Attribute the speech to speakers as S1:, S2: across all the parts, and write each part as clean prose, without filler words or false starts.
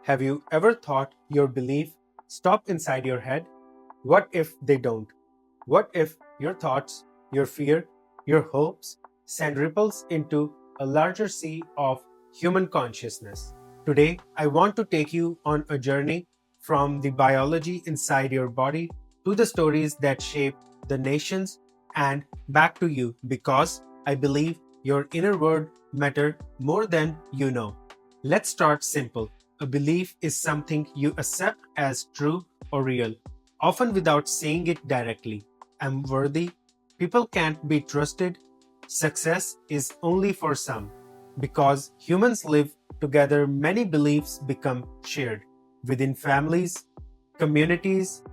S1: Have you ever thought your belief stop inside your head? What if they don't? What if your thoughts, your fear, your hopes send ripples into a larger sea of human consciousness? Today, I want to take you on a journey from the biology inside your body to the stories that shape the nations and back to you because I believe your inner world matters more than you know. Let's start simple. A belief is something you accept as true or real, often without saying it directly. I'm worthy. People can't be trusted. Success is only for some. Because humans live together, many beliefs become shared within families, communities,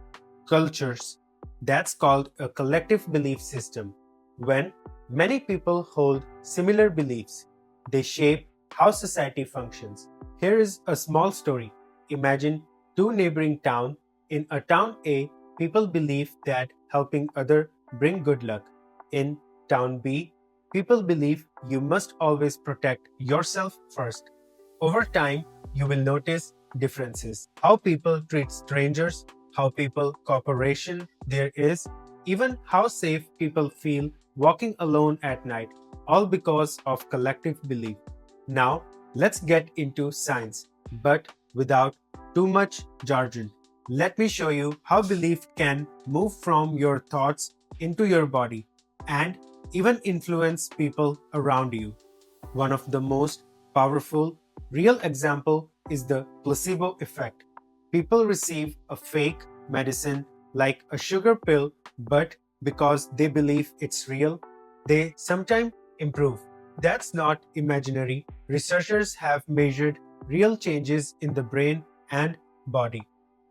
S1: cultures. That's called a collective belief system. When many people hold similar beliefs, they shape how society functions. Here is a small story. Imagine two neighboring towns. In a town A, people believe that helping others bring good luck. In town B, people believe you must always protect yourself first. Over time, you will notice differences. How people treat strangers, how people cooperation there is, even how safe people feel walking alone at night, all because of collective belief. Now, let's get into science, but without too much jargon. Let me show you how belief can move from your thoughts into your body and even influence people around you. One of the most powerful, real example is the placebo effect. People receive a fake medicine like a sugar pill, but because they believe it's real, they sometimes improve. That's not imaginary. Researchers have measured real changes in the brain and body.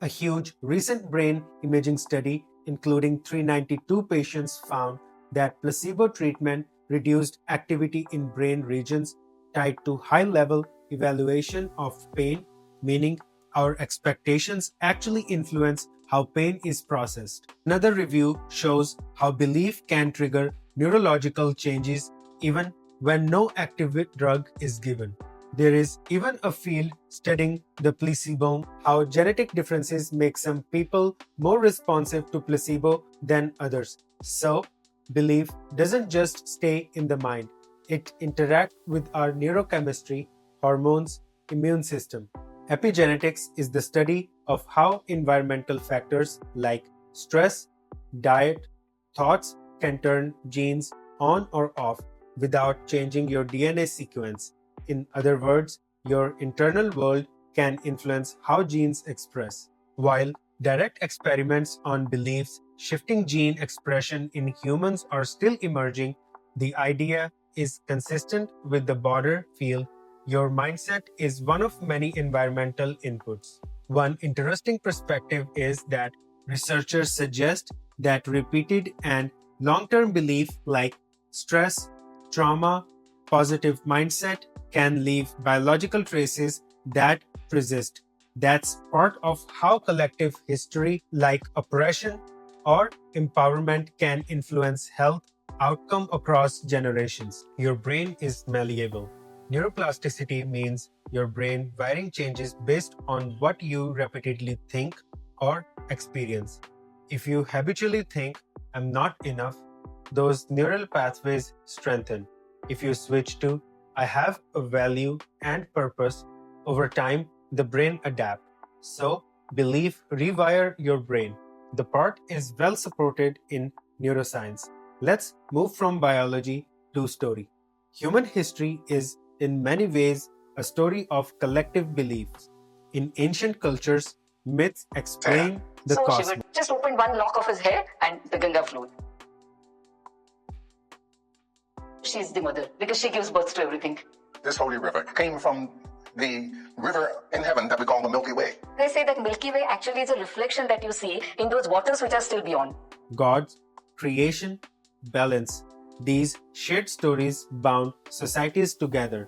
S1: A huge recent brain imaging study, including 392 patients, found that placebo treatment reduced activity in brain regions tied to high-level evaluation of pain, meaning our expectations actually influence how pain is processed. Another review shows how belief can trigger neurological changes even when no active drug is given. There is even a field studying the placebo, how genetic differences make some people more responsive to placebo than others. So, belief doesn't just stay in the mind, it interacts with our neurochemistry, hormones, immune system. Epigenetics is the study of how environmental factors like stress, diet, thoughts can turn genes on or off without changing your DNA sequence. In other words, your internal world can influence how genes express. While direct experiments on beliefs shifting gene expression in humans are still emerging, the idea is consistent with the broader field. Your mindset is one of many environmental inputs. One interesting perspective is that researchers suggest that repeated and long-term belief like stress, trauma, positive mindset can leave biological traces that persist. That's part of how collective history like oppression or empowerment can influence health outcome across generations. Your brain is malleable. Neuroplasticity means your brain wiring changes based on what you repeatedly think or experience. If you habitually think, I'm not enough, those neural pathways strengthen. If you switch to, I have a value and purpose, over time, the brain adapts. So, belief rewire your brain. The part is well supported in neuroscience. Let's move from biology to story. Human history is in many ways a story of collective beliefs. In ancient cultures, myths explain the cosmos.
S2: Shiva just opened one lock of his hair and the Ganga flowed. She's the mother because she gives birth to everything.
S3: This holy river came from the river in heaven that we call the Milky Way.
S2: They say that Milky Way actually is a reflection that you see in those waters which are still beyond.
S1: God's creation, balance. These shared stories bound societies together.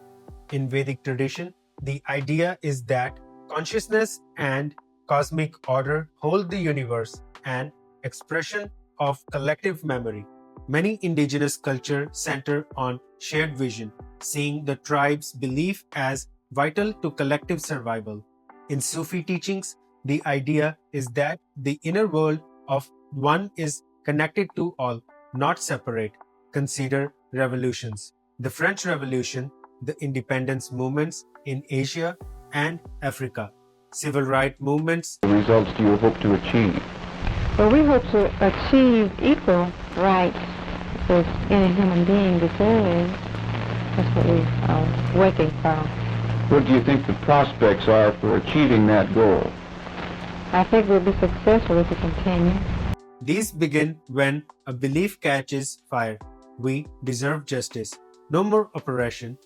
S1: In Vedic tradition, the idea is that consciousness and cosmic order hold the universe, an expression of collective memory. Many indigenous cultures center on shared vision, seeing the tribe's belief as vital to collective survival. In Sufi teachings, the idea is that the inner world of one is connected to all, not separate. Consider revolutions. The French Revolution, the independence movements in Asia and Africa, civil rights movements.
S4: The results do you hope to achieve?
S5: Well, we hope to achieve equal rights as any human being deserves. That's what we are working for.
S4: What do you think the prospects are for achieving that goal?
S5: I think we'll be successful if we continue.
S1: These begin when a belief catches fire. We deserve justice. No more oppression.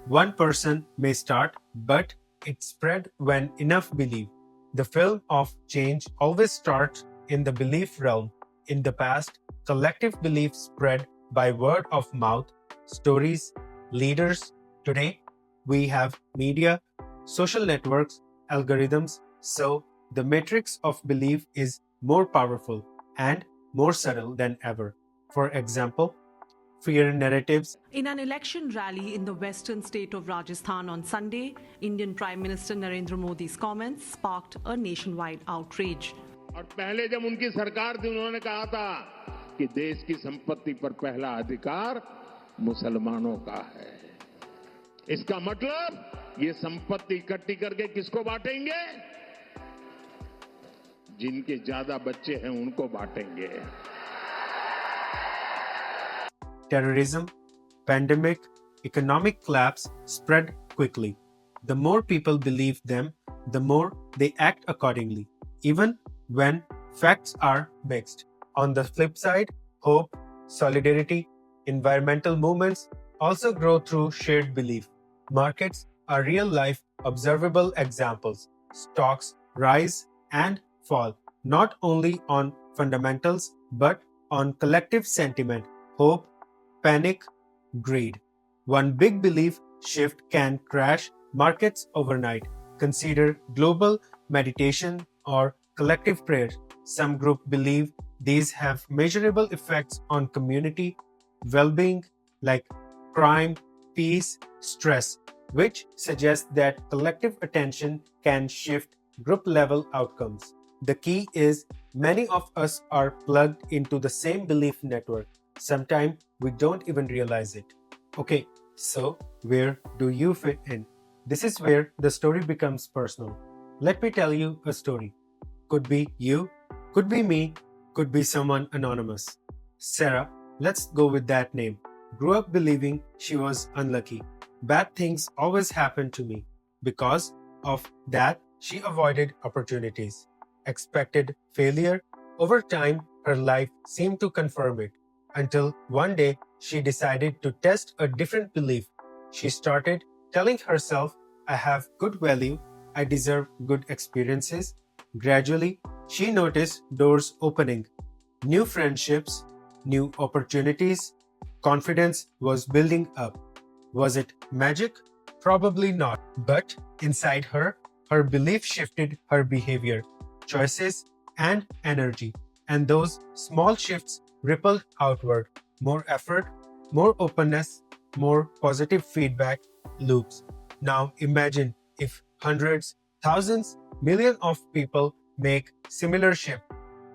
S1: One person may start, but it spread when enough believe. The film of change always starts in the belief realm. In the past, collective belief spread by word of mouth, stories, leaders. Today, we have media, social networks, algorithms, so the matrix of belief is more powerful and more subtle than ever. For example, fear narratives.
S6: In an election rally in the western state of Rajasthan on Sunday, Indian Prime Minister Narendra Modi's comments sparked a nationwide outrage.
S7: और पहले जब उनकी सरकार थी उन्होंने कहा था कि देश की संपत्ति पर पहला अधिकार मुसलमानों का है। इसका मतलब ये संपत्ति इकट्ठी करके किसको बांटेंगे? जिनके ज्यादा बच्चे हैं उनको बांटेंगे।
S1: Terrorism, pandemic, economic collapse spread quickly. The more people believe them, the more they act accordingly, even when facts are mixed. On the flip side, hope, solidarity, environmental movements also grow through shared belief. Markets are real-life observable examples. Stocks rise and fall, not only on fundamentals, but on collective sentiment, hope, panic, greed. One big belief shift can crash markets overnight. Consider global meditation or collective prayer. Some groups believe these have measurable effects on community well-being like crime, peace, stress, which suggests that collective attention can shift group-level outcomes. The key is many of us are plugged into the same belief network. Sometimes we don't even realize it. Okay, so where do you fit in? This is where the story becomes personal. Let me tell you a story. Could be you, could be me, could be someone anonymous. Sarah, let's go with that name, grew up believing she was unlucky. Bad things always happened to me. Because of that, she avoided opportunities, expected failure. Over time, her life seemed to confirm it. Until one day, she decided to test a different belief. She started telling herself, I have good value, I deserve good experiences. Gradually, she noticed doors opening, new friendships, new opportunities. Confidence was building up. Was it magic? Probably not. But inside her, her belief shifted her behavior, choices, and energy. And those small shifts rippled outward. More effort, more openness, more positive feedback loops. Now imagine if hundreds, thousands, millions of people make similar shift.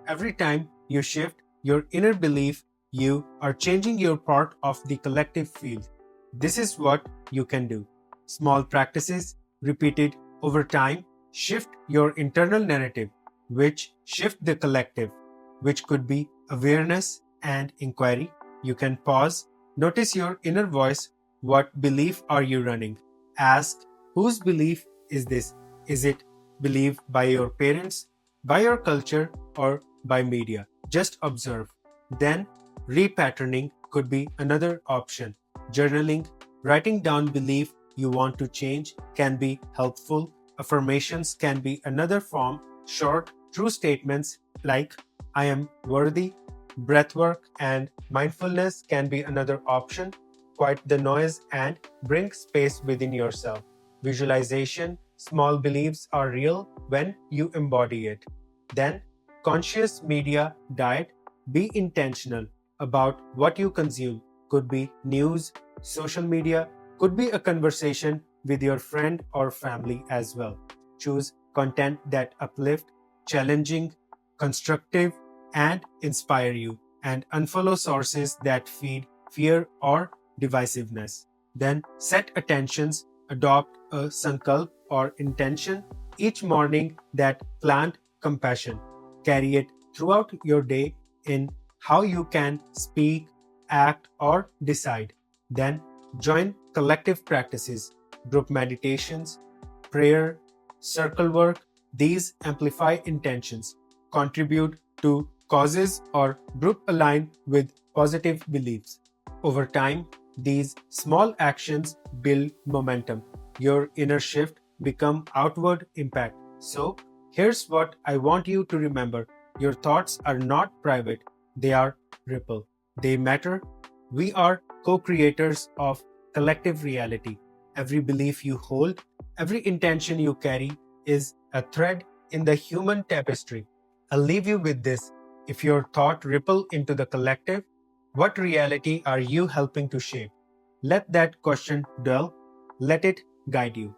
S1: Every time you shift your inner belief, you are changing your part of the collective field. This is what you can do. Small practices repeated over time shift your internal narrative, which shift the collective, which could be awareness and inquiry. You can pause, notice your inner voice. What belief are you running? Ask, whose belief is this? Is it believed by your parents, by your culture, or by media? Just observe. Then, repatterning could be another option. Journaling, writing down belief you want to change can be helpful. Affirmations can be another form. Short, true statements like I am worthy. Breathwork and mindfulness can be another option. Quiet the noise and bring space within yourself. Visualization, small beliefs are real when you embody it. Then, conscious media diet, be intentional about what you consume. Could be news, social media, could be a conversation with your friend or family as well. Choose content that uplift, challenging, constructive, and inspire you, and unfollow sources that feed fear or divisiveness. Then set attentions, adopt a sankalp or intention each morning that plant compassion. Carry it throughout your day in how you can speak, act, or decide. Then join collective practices, group meditations, prayer, circle work. These amplify intentions, contribute to causes, or group align with positive beliefs. Over time, these small actions build momentum. Your inner shift become outward impact. So, here's what I want you to remember. Your thoughts are not private. They are ripple. They matter. We are co-creators of collective reality. Every belief you hold, every intention you carry is a thread in the human tapestry. I'll leave you with this. If your thought ripple into the collective, what reality are you helping to shape? Let that question dwell. Let it guide you.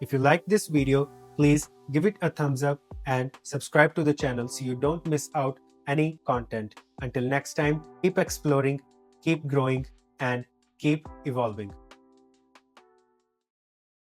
S1: If you like this video, please give it a thumbs up and subscribe to the channel so you don't miss out any content. Until next time, keep exploring, keep growing, and keep evolving.